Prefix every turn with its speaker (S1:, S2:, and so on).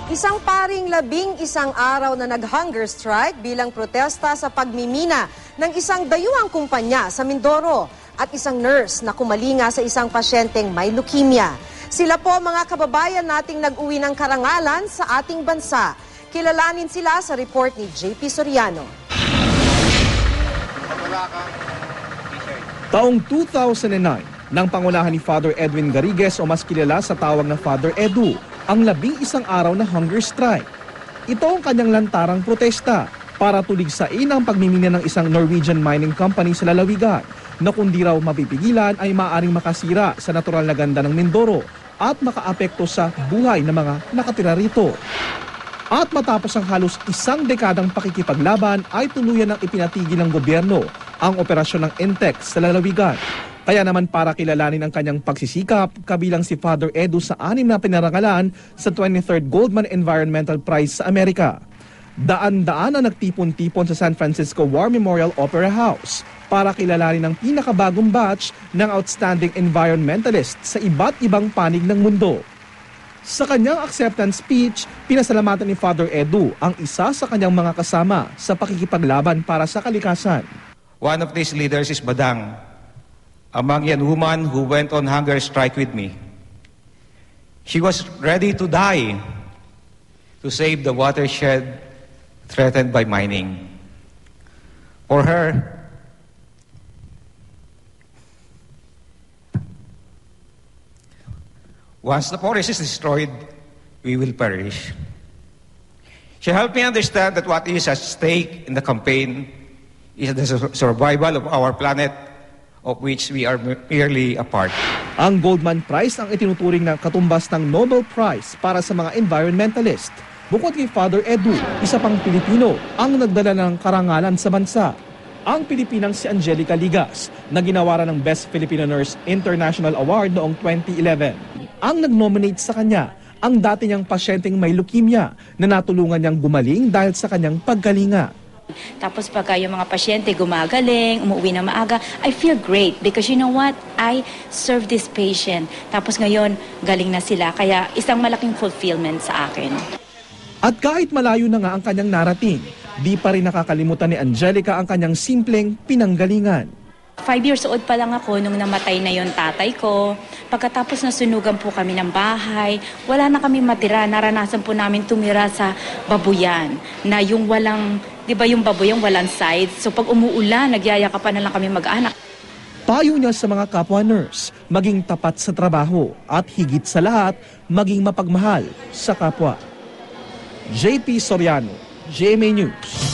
S1: Isang paring 11 araw na nag-hunger strike bilang protesta sa pagmimina ng isang dayuhang kumpanya sa Mindoro at isang nurse na kumalinga sa isang pasyenteng may leukemia. Sila po mga kababayan nating nag-uwi ng karangalan sa ating bansa. Kilalanin sila sa report ni JP Soriano.
S2: Taong 2009, nang pangulahan ni Father Edwin Garrigues o mas kilala sa tawag na Father Edu, ang 11 araw na hunger strike. Ito ang kanyang lantarang protesta para tuligsain ang pagmimina ng isang Norwegian mining company sa lalawigan na kung di raw mapipigilan ay maaaring makasira sa natural na ganda ng Mindoro at makaapekto sa buhay ng mga nakatira rito. At matapos ang halos isang dekadang pakikipaglaban ay tuluyan ng ipinatigil ng gobyerno ang operasyon ng Intex sa lalawigan. Kaya naman para kilalanin ang kanyang pagsisikap, kabilang si Father Edu sa 6 na pinarangalan sa 23rd Goldman Environmental Prize sa Amerika. Daan-daan na nagtipon-tipon sa San Francisco War Memorial Opera House para kilalanin ang pinakabagong batch ng outstanding environmentalists sa iba't ibang panig ng mundo. Sa kanyang acceptance speech, pinasalamatan ni Father Edu ang isa sa kanyang mga kasama sa pakikipaglaban para sa kalikasan.
S3: One of these leaders is Badang, a Mangyan woman who went on hunger strike with me. She was ready to die to save the watershed threatened by mining. For her, once the forest is destroyed, we will perish. She helped me understand that what is at stake in the campaign is the survival of our planet, of which we are merely a part.
S2: Ang Goldman Prize ang itinuturing na katumbas ng Nobel Prize para sa mga environmentalist. Bukod kay Father Edu, isa pang Pilipino ang nagdala ng karangalan sa bansa. Ang Pilipinang si Angelica Ligas na ginawaran ng Best Filipino Nurse International Award noong 2011. Ang nag-nominate sa kanya ang dati niyang pasyenteng may leukemia na natulungan niyang gumaling dahil sa kanyang paggalinga.
S4: Tapos pagka yung mga pasyente gumagaling, umuwi na maaga, I feel great because you know what? I serve this patient. Tapos ngayon, galing na sila. Kaya isang malaking fulfillment sa akin.
S2: At kahit malayo na nga ang kanyang narating, di pa rin nakakalimutan ni Angelica ang kanyang simpleng pinanggalingan.
S4: 5 years old pa lang ako nung namatay na yung tatay ko. Pagkatapos nasunugan po kami ng bahay, wala na kami matira. Naranasan po namin tumira sa babuyan na yung walang, di ba yung babuyan walang sides? So pag umuulan, nagyayakapan na lang kami mag-anak.
S2: Payo niya sa mga kapwa nurse, maging tapat sa trabaho at higit sa lahat, maging mapagmahal sa kapwa. JP Soriano, GMA News.